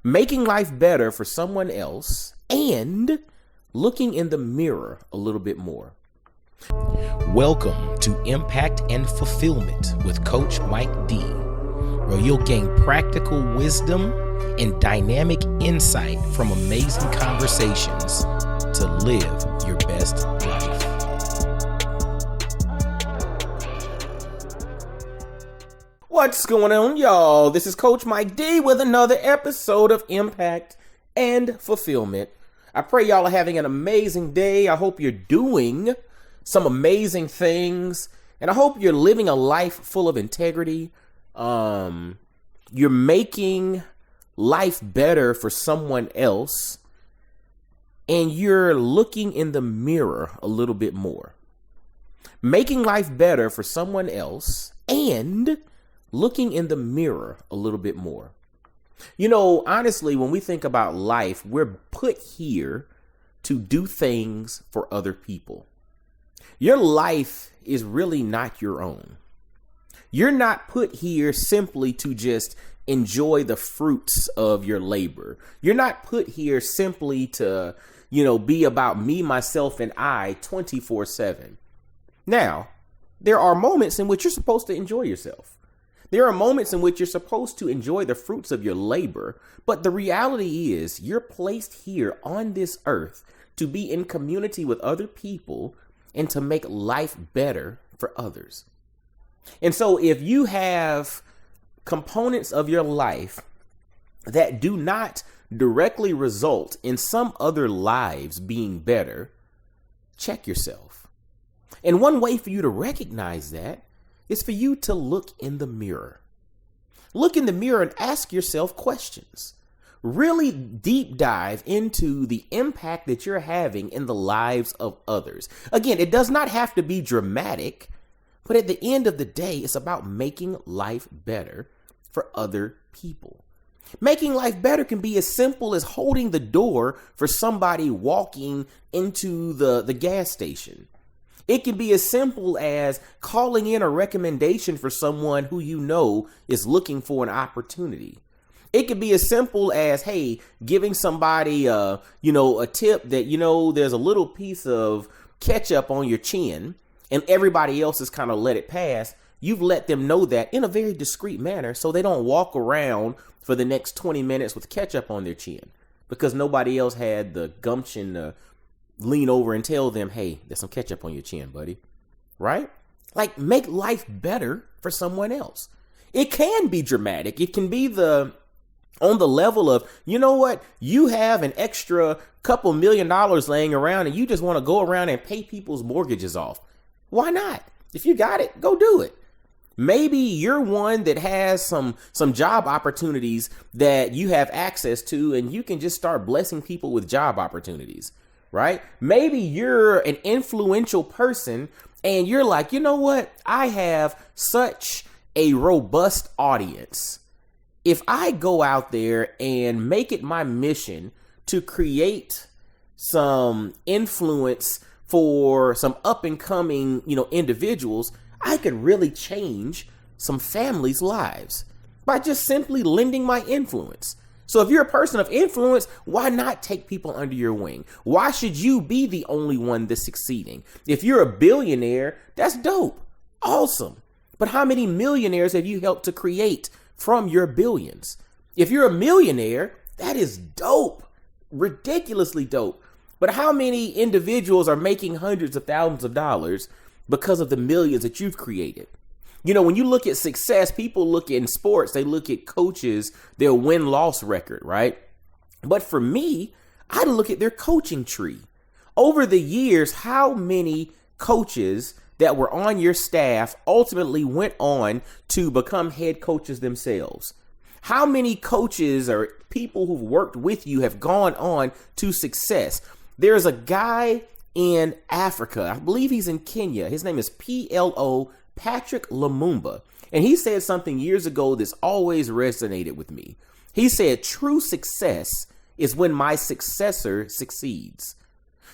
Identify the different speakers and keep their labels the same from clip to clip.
Speaker 1: making life better for someone else, and looking in the mirror a little bit more. Welcome to Impact and Fulfillment with Coach Mike D, where you'll gain practical wisdom and dynamic insight from amazing conversations to live your best life. What's going on, y'all? This is Coach Mike D with another episode of Impact and Fulfillment. I pray y'all are having an amazing day. I hope you're doing some amazing things, and I hope you're living a life full of integrity. You're making life better for someone else, and you're looking in the mirror a little bit more. Making life better for someone else and looking in the mirror a little bit more. You know, honestly, when we think about life, we're put here to do things for other people. Your life is really not your own. You're not put here simply to just enjoy the fruits of your labor. You're not put here simply to, be about me, myself, and I 24/7. Now, there are moments in which you're supposed to enjoy yourself. There are moments in which you're supposed to enjoy the fruits of your labor, but the reality is you're placed here on this earth to be in community with other people and to make life better for others. And so if you have components of your life that do not directly result in some other lives being better, check yourself. And one way for you to recognize that is for you to look in the mirror. Look in the mirror and ask yourself questions. Really deep dive into the impact that you're having in the lives of others. Again, it does not have to be dramatic, but at the end of the day, it's about making life better for other people. Making life better can be as simple as holding the door for somebody walking into the gas station. It can be as simple as calling in a recommendation for someone who you know is looking for an opportunity. It could be as simple as, hey, giving somebody, a tip that, there's a little piece of ketchup on your chin and everybody else has kind of let it pass. You've let them know that in a very discreet manner so they don't walk around for the next 20 minutes with ketchup on their chin because nobody else had the gumption to lean over and tell them, hey, there's some ketchup on your chin, buddy. Right? Like, make life better for someone else. It can be dramatic. It can be on the level of, you know what? You have an extra couple $1 million laying around and you just want to go around and pay people's mortgages off. Why not? If you got it, go do it. Maybe you're one that has some job opportunities that you have access to and you can just start blessing people with job opportunities. Right? Maybe you're an influential person and you're like, you know what? I have such a robust audience. If I go out there and make it my mission to create some influence for some up and coming, individuals, I could really change some families' lives by just simply lending my influence. So if you're a person of influence, why not take people under your wing? Why should you be the only one that's succeeding? If you're a billionaire, that's dope. Awesome. But how many millionaires have you helped to create from your billions? If you're a millionaire, that is dope. Ridiculously dope. But how many individuals are making hundreds of thousands of dollars because of the millions that you've created? When you look at success, people look in sports, they look at coaches, their win-loss record, right? But for me, I look at their coaching tree. Over the years, how many coaches that were on your staff ultimately went on to become head coaches themselves? How many coaches or people who've worked with you have gone on to success? There's a guy in Africa, I believe he's in Kenya. His name is PLO, Patrick Lumumba. And he said something years ago that's always resonated with me. He said, true success is when my successor succeeds.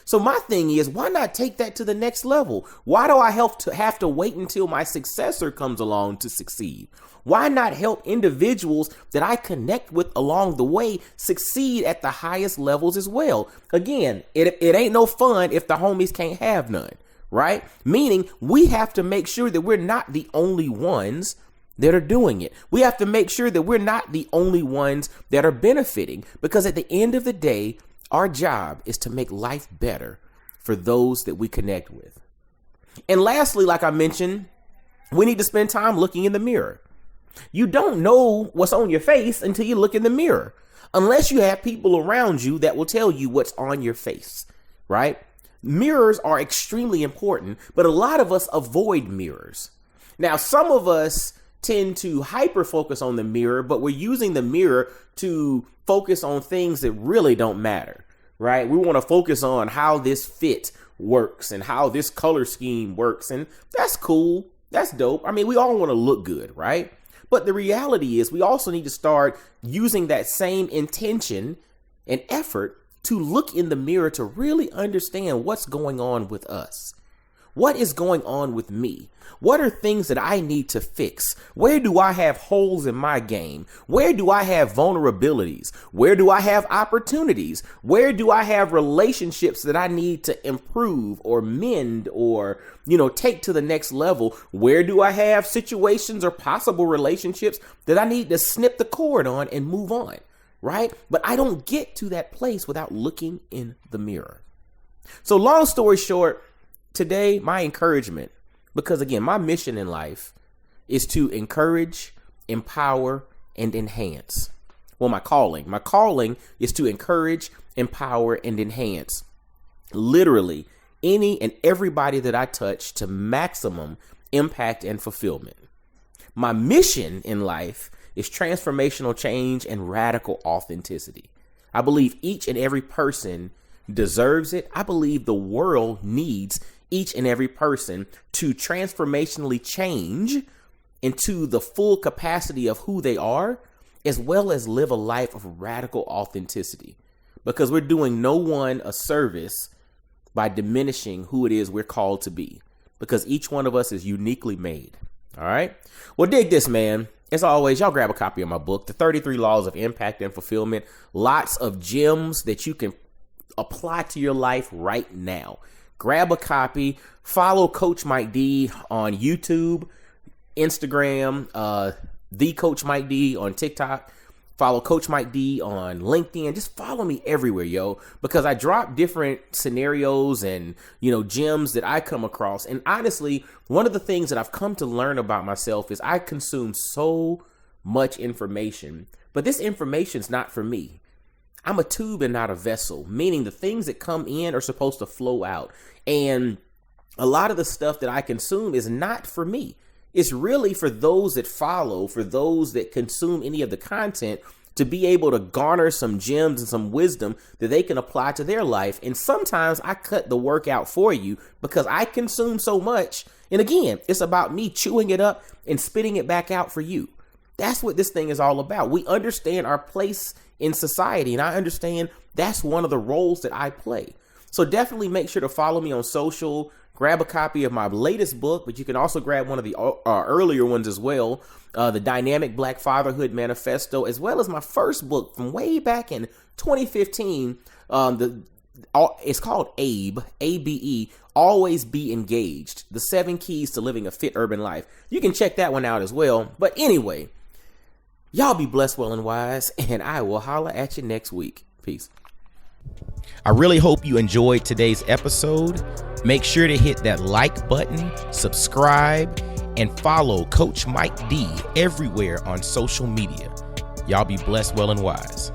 Speaker 1: So my thing is, why not take that to the next level? Why do I have to wait until my successor comes along to succeed? Why not help individuals that I connect with along the way succeed at the highest levels as well? Again, it ain't no fun if the homies can't have none, right? Meaning we have to make sure that we're not the only ones that are doing it. We have to make sure that we're not the only ones that are benefiting, because at the end of the day, our job is to make life better for those that we connect with. And lastly, like I mentioned, we need to spend time looking in the mirror. You don't know what's on your face until you look in the mirror, unless you have people around you that will tell you what's on your face, right? Mirrors are extremely important, but a lot of us avoid mirrors. Now, some of us tend to hyper focus on the mirror, but we're using the mirror to focus on things that really don't matter, right? We want to focus on how this fit works and how this color scheme works. And that's cool. That's dope. I mean, we all want to look good, right? But the reality is we also need to start using that same intention and effort to look in the mirror to really understand what's going on with us. What is going on with me? What are things that I need to fix? Where do I have holes in my game? Where do I have vulnerabilities? Where do I have opportunities? Where do I have relationships that I need to improve or mend or, take to the next level? Where do I have situations or possible relationships that I need to snip the cord on and move on, right? But I don't get to that place without looking in the mirror. So long story short, today, my encouragement, because again, my mission in life is to encourage, empower, and enhance. Well, my calling is to encourage, empower, and enhance literally any and everybody that I touch to maximum impact and fulfillment. My mission in life is transformational change and radical authenticity. I believe each and every person deserves it. I believe the world needs each and every person to transformationally change into the full capacity of who they are, as well as live a life of radical authenticity, because we're doing no one a service by diminishing who it is we're called to be, because each one of us is uniquely made. All right. Well, dig this, man. As always, y'all grab a copy of my book, The 33 Laws of Impact and Fulfillment. Lots of gems that you can apply to your life right now. Grab a copy, follow Coach Mike D on YouTube, Instagram, the Coach Mike D on TikTok, follow Coach Mike D on LinkedIn. Just follow me everywhere, yo, because I drop different scenarios and, gems that I come across. And honestly, one of the things that I've come to learn about myself is I consume so much information, but this information's not for me. I'm a tube and not a vessel, meaning the things that come in are supposed to flow out. And a lot of the stuff that I consume is not for me. It's really for those that follow, for those that consume any of the content, to be able to garner some gems and some wisdom that they can apply to their life. And sometimes I cut the work out for you because I consume so much. And again, it's about me chewing it up and spitting it back out for you. That's what this thing is all about. We understand our place in society, and I understand that's one of the roles that I play. So definitely make sure to follow me on social, grab a copy of my latest book, but you can also grab one of the earlier ones as well, the Dynamic Black Fatherhood Manifesto, as well as my first book from way back in 2015. It's called ABE, A-B-E, Always Be Engaged, The 7 Keys to Living a Fit Urban Life. You can check that one out as well. But anyway, y'all be blessed, well, and wise, and I will holla at you next week. Peace. I really hope you enjoyed today's episode. Make sure to hit that like button, subscribe, and follow Coach Mike D everywhere on social media. Y'all be blessed, well, and wise.